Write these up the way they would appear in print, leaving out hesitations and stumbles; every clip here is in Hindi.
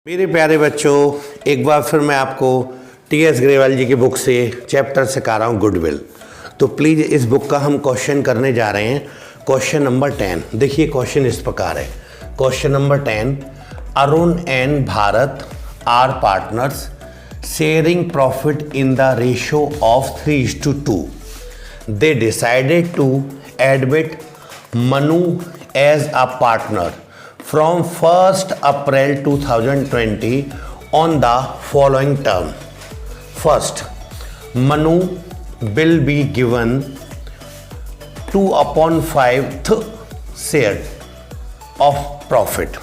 मेरे प्यारे बच्चों, एक बार फिर मैं आपको टी.एस. ग्रेवाल जी की बुक से चैप्टर सिखा रहा हूँ गुडविल। तो प्लीज़ इस बुक का हम क्वेश्चन करने जा रहे हैं। Question number 10। देखिए क्वेश्चन इस प्रकार है। Question number 10, Arun and Bharat are partners sharing profit in the ratio of 3:2. They decided to admit Manu as a partner from 1st April 2020 on the following term. First, Manu will be given 2/5 share of profit.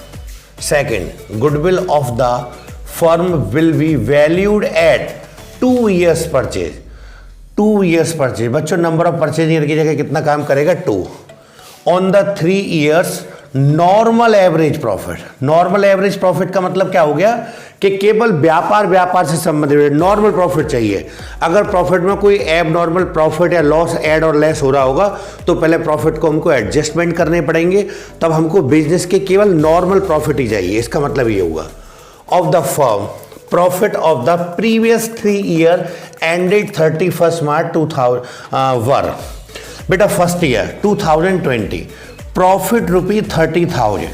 Second, goodwill of the firm will be valued at 2 years purchase. 2 years purchase, बच्चों नंबर ऑफ परचेज ईयर की जगह कितना काम करेगा? 2 on the 3 years normal average profit. Normal average profit का मतलब क्या हो गया कि केवल व्यापार से संबंधित नॉर्मल प्रॉफिट चाहिए। अगर प्रॉफिट में कोई एब नॉर्मल प्रॉफिट या लॉस ऐड और लेस हो रहा होगा तो पहले प्रॉफिट को हमको एडजस्टमेंट करने पड़ेंगे, तब हमको बिजनेस के केवल नॉर्मल प्रॉफिट ही चाहिए। इसका मतलब ये होगा of the firm profit of the previous 3 year ended 31 मार्च 2000 बेटा first year 2020 profit ₹30,000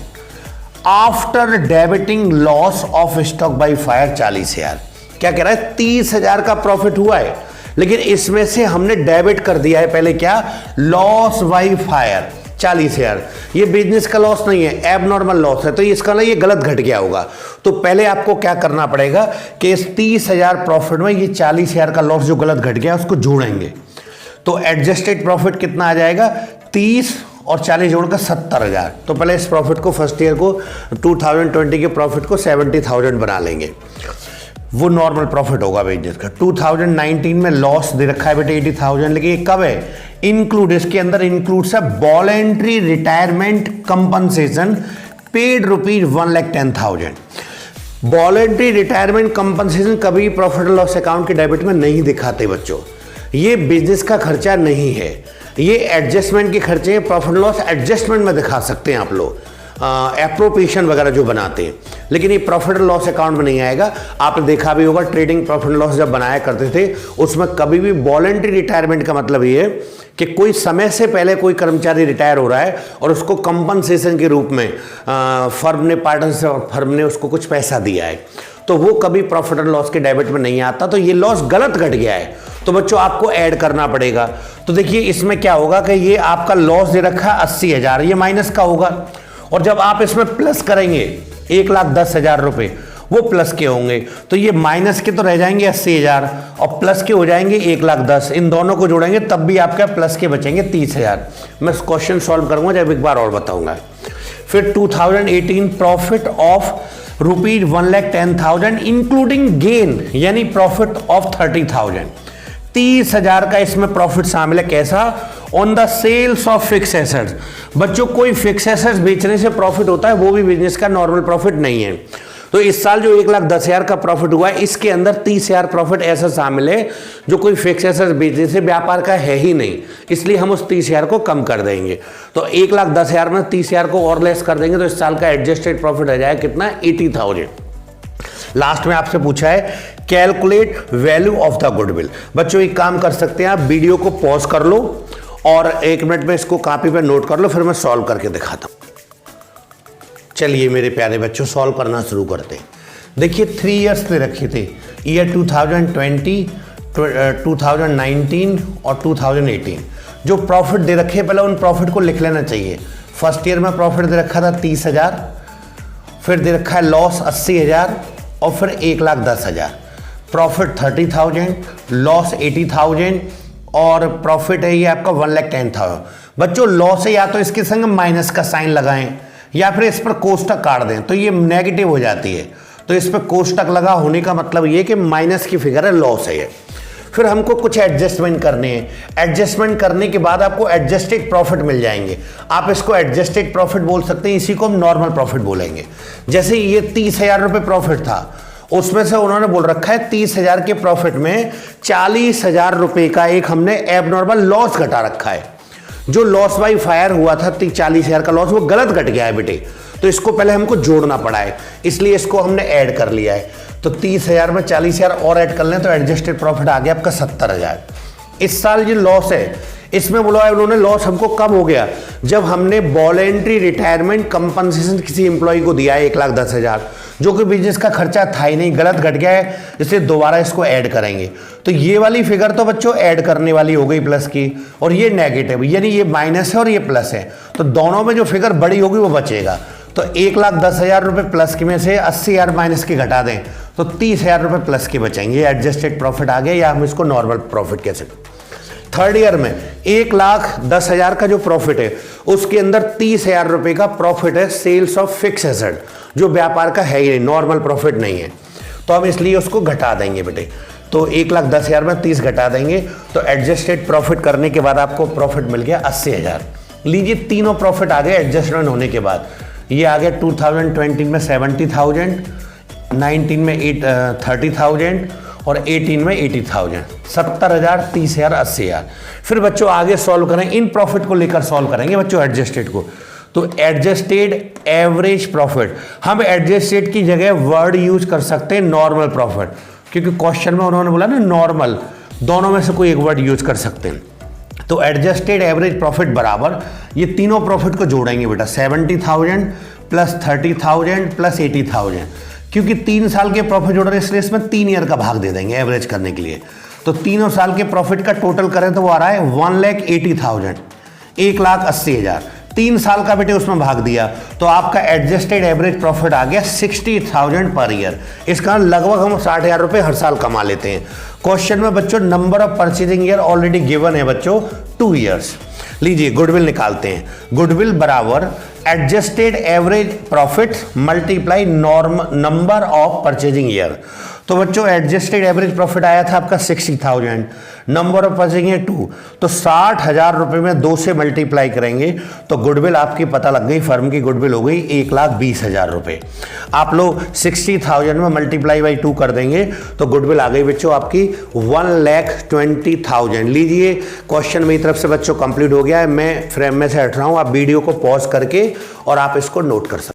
after debiting loss of stock by fire 40,000। क्या कह रहा है? 30,000 का प्रॉफिट हुआ है, लेकिन इसमें से हमने डेबिट कर दिया है पहले क्या? Loss by fire 40,000। ये बिजनेस का लॉस नहीं है, एबनॉर्मल लॉस है, तो इसका ना ये गलत घट गया होगा। तो पहले आपको क्या करना पड़ेगा कि इस 30,000 प्रॉफिट में ये 40,000 का लॉस जो गलत घट गया उसको जोड़ेंगे। तो एडजस्टेड प्रॉफिट कितना आ जाएगा? 30 और 40 जोड़कर 70,000। तो पहले इस प्रॉफिट को फर्स्ट ईयर को 2020 के प्रॉफिट को 70,000 बना लेंगे। वो नॉर्मल प्रॉफिट होगा बिजनेस का। 2019 में लॉस दे रखा है बेटे 80,000, लेकिन ये कब है? इंक्लूड, इसके अंदर इंक्लूड है voluntary retirement compensation paid ₹1,10,000। Voluntary retirement compensation कभी प्रॉफिट एंड लॉस अकाउंट के डेबिट में नहीं दिखाते बच्चों। ये बिजनेस का खर्चा नहीं है, ये एडजस्टमेंट के खर्चे हैं। प्रॉफिट लॉस एडजस्टमेंट में दिखा सकते हैं आप लोग, एप्रोप्रिएशन वगैरह जो बनाते हैं, लेकिन ये प्रॉफिट एंड लॉस अकाउंट में नहीं आएगा। आपने देखा भी होगा ट्रेडिंग प्रॉफिट एंड लॉस जब बनाया करते थे उसमें कभी भी वॉलेंट्री रिटायरमेंट का मतलब ये है कि कोई समय से पहले कोई कर्मचारी रिटायर हो रहा है और उसको कंपनसेशन के रूप में फर्म ने पार्टनर फर्म ने उसको कुछ पैसा दिया है, तो वो कभी प्रॉफिट एंड लॉस के डेबिट में नहीं आता। तो ये लॉस गलत घट गया है, तो बच्चों आपको ऐड करना पड़ेगा। तो देखिए इसमें क्या होगा कि ये आपका लॉस दे रखा है 80,000, ये माइनस का होगा, और जब आप इसमें प्लस करेंगे 1,10,000 रुपए, वो प्लस के होंगे, तो ये माइनस के तो रह जाएंगे 80,000 और प्लस के हो जाएंगे 1,10,000। इन दोनों को जोड़ेंगे तब भी आपका प्लस के बचेंगे 30,000। मैं क्वेश्चन सॉल्व करूंगा जब एक बार और बताऊंगा। फिर 2018 प्रॉफिट ऑफ ₹1,10,000 इंक्लूडिंग गेन यानी प्रॉफिट ऑफ 30,000। 30,000 का इसमें प्रॉफिट शामिल है। कैसा? On the sales of fix assets. बच्चों कोई फिक्स एसेट्स बेचने से प्रॉफिट होता है, वो भी बिजनेस का नॉर्मल प्रॉफिट नहीं है। तो इस साल जो 1,10,000 का प्रॉफिट हुआ है इसके अंदर 30,000 प्रॉफिट ऐसा शामिल है जो कोई फिक्स एसेट्स बेचने से व्यापार का है ही नहीं, इसलिए हम उस 30,000 को कम कर देंगे। तो 1,10,000 में 30,000 को और लेस कर देंगे तो इस साल का एडजस्टेड प्रॉफिट आ जाएगा कितना? 80,000। लास्ट में आपसे पूछा है calculate value of the goodwill. बच्चों एक काम कर सकते हैं, आप वीडियो को पॉज कर लो और 1 मिनट में इसको कॉपी पे नोट कर लो, फिर मैं सॉल्व करके दिखाता हूं। चलिए मेरे प्यारे बच्चों सॉल्व करना शुरू करते हैं। देखिए 3 ईयर्स पे रखे थे, ईयर 2020, 2019 और 2018। जो प्रॉफिट दे रखे पहले उन प्रॉफिट को लिख लेना चाहिए। फर्स्ट ईयर में प्रॉफिट दे रखा था 30,000, फिर दे रखा है लॉस 80,000 और फिर 1,10,000। प्रॉफिट 30,000, लॉस 80,000 और प्रॉफिट है ये आपका 1,10,000। बच्चों लॉस है या तो इसके संग माइनस का साइन लगाएं या फिर इस पर कोष्टक काट दें, तो ये नेगेटिव हो जाती है। तो इस पर कोष्टक लगा होने का मतलब ये कि माइनस की फिगर है, लॉस है ये। फिर हमको कुछ एडजस्टमेंट करने हैं। एडजस्टमेंट करने के बाद आपको एडजस्टेड प्रॉफिट मिल जाएंगे। आप इसको एडजस्टेड प्रॉफिट बोल सकते हैं, इसी को हम नॉर्मल प्रॉफिट बोलेंगे। जैसे ये 30,000 रुपये प्रॉफिट था, उसमें से उन्होंने बोल रखा है 30,000 के प्रॉफिट में 40,000 रुपये का एक हमने एबनॉर्मल लॉस घटा रखा है। जो लॉस बाई फायर हुआ था 40,000 का लॉस, वो गलत घट गया है बेटे। तो इसको पहले हमको जोड़ना पड़ा है, इसलिए इसको हमने ऐड कर लिया है। तो 30,000 में 40,000 और ऐड कर लें तो एडजस्टेड प्रॉफिट आ गया आपका 70,000। इस साल जो लॉस है इसमें बोला है उन्होंने, लॉस हमको कब हो गया, जब हमने वॉलेंट्री रिटायरमेंट कंपनसेशन किसी एम्प्लॉय को दिया है 1,10,000, जो कि बिजनेस का खर्चा था ही नहीं, गलत घट गया है, इसलिए दोबारा इसको ऐड करेंगे। तो ये वाली फिगर तो बच्चों ऐड करने वाली हो गई प्लस की, और ये नेगेटिव, यानी ये माइनस है और ये प्लस है, तो दोनों में जो फिगर बड़ी होगी वो बचेगा। तो 1,10,000 रुपये प्लस के में से 80,000 माइनस के घटा दें तो 30,000 रुपये प्लस के बचेंगे। एडजस्टेड प्रॉफिट आ गया, या हम इसको नॉर्मल प्रॉफिट कह सकते। थर्ड ईयर में 1,10,000 का जो प्रॉफिट है उसके अंदर 30,000 रुपये का प्रॉफिट है सेल्स ऑफ फिक्स एसेट, जो व्यापार का है ही नॉर्मल प्रॉफिट नहीं है, तो हम इसलिए उसको घटा देंगे बेटे। तो 1,10,000 में 30 घटा देंगे तो एडजस्टेड प्रॉफिट करने के बाद आपको प्रॉफिट मिल गया 80,000। लीजिए तीनों प्रॉफिट आ गए एडजस्टमेंट होने के बाद। ये आ गया 2020 में 70,000, 19 में 30,000 और 18 में 80,000, 70,000, 30,000, 80,000। फिर बच्चों आगे सॉल्व करें, इन प्रॉफिट को लेकर सॉल्व करेंगे बच्चों एडजस्टेड को। तो एडजस्टेड एवरेज प्रॉफिट, हम एडजस्टेड की जगह वर्ड यूज कर सकते हैं नॉर्मल प्रॉफिट, क्योंकि क्वेश्चन में उन्होंने बोला ना नॉर्मल, दोनों में से कोई एक वर्ड यूज कर सकते हैं। तो एडजस्टेड एवरेज प्रॉफिट बराबर ये तीनों प्रॉफिट को जोड़ेंगे बेटा, 70,000 प्लस 30,000 प्लस 80,000, क्योंकि 3 साल के प्रॉफिट जोड़ रहे हैं इसलिए इसमें 3 ईयर का भाग दे देंगे एवरेज करने के लिए। तो तीनों साल के प्रॉफिट का टोटल करें तो वो आ रहा है 1,80,000, 1,80,000। 3 साल का बेटे उसमें भाग दिया तो आपका एडजस्टेड एवरेज प्रॉफिट आ गया 60,000 पर ईयर। इसका लगभग हम 60,000 रुपये हर साल कमा लेते हैं। क्वेश्चन में बच्चों number of purchasing year already given है बच्चों 2 ईयर्स। लीजिए गुडविल निकालते हैं, गुडविल बराबर adjusted average profit multiply number of purchasing year. तो बच्चों एडजस्टेड एवरेज प्रॉफिट आया था आपका 60,000, नंबर ऑफ परचेजिंग ईयर 2, तो 60,000 रुपये में 2 से मल्टीप्लाई करेंगे तो गुडविल आपकी पता लग गई, फर्म की गुडविल हो गई 1,20,000 रुपये। आप लोग 60,000 में मल्टीप्लाई बाई 2 कर देंगे तो गुडविल आ गई बच्चों आपकी 1,20,000। लीजिए क्वेश्चन मेरी तरफ से बच्चों कंप्लीट हो गया है, मैं फ्रेम में से हट रहा हूँ, आप वीडियो को पॉज करके और आप इसको नोट कर सकते हैं।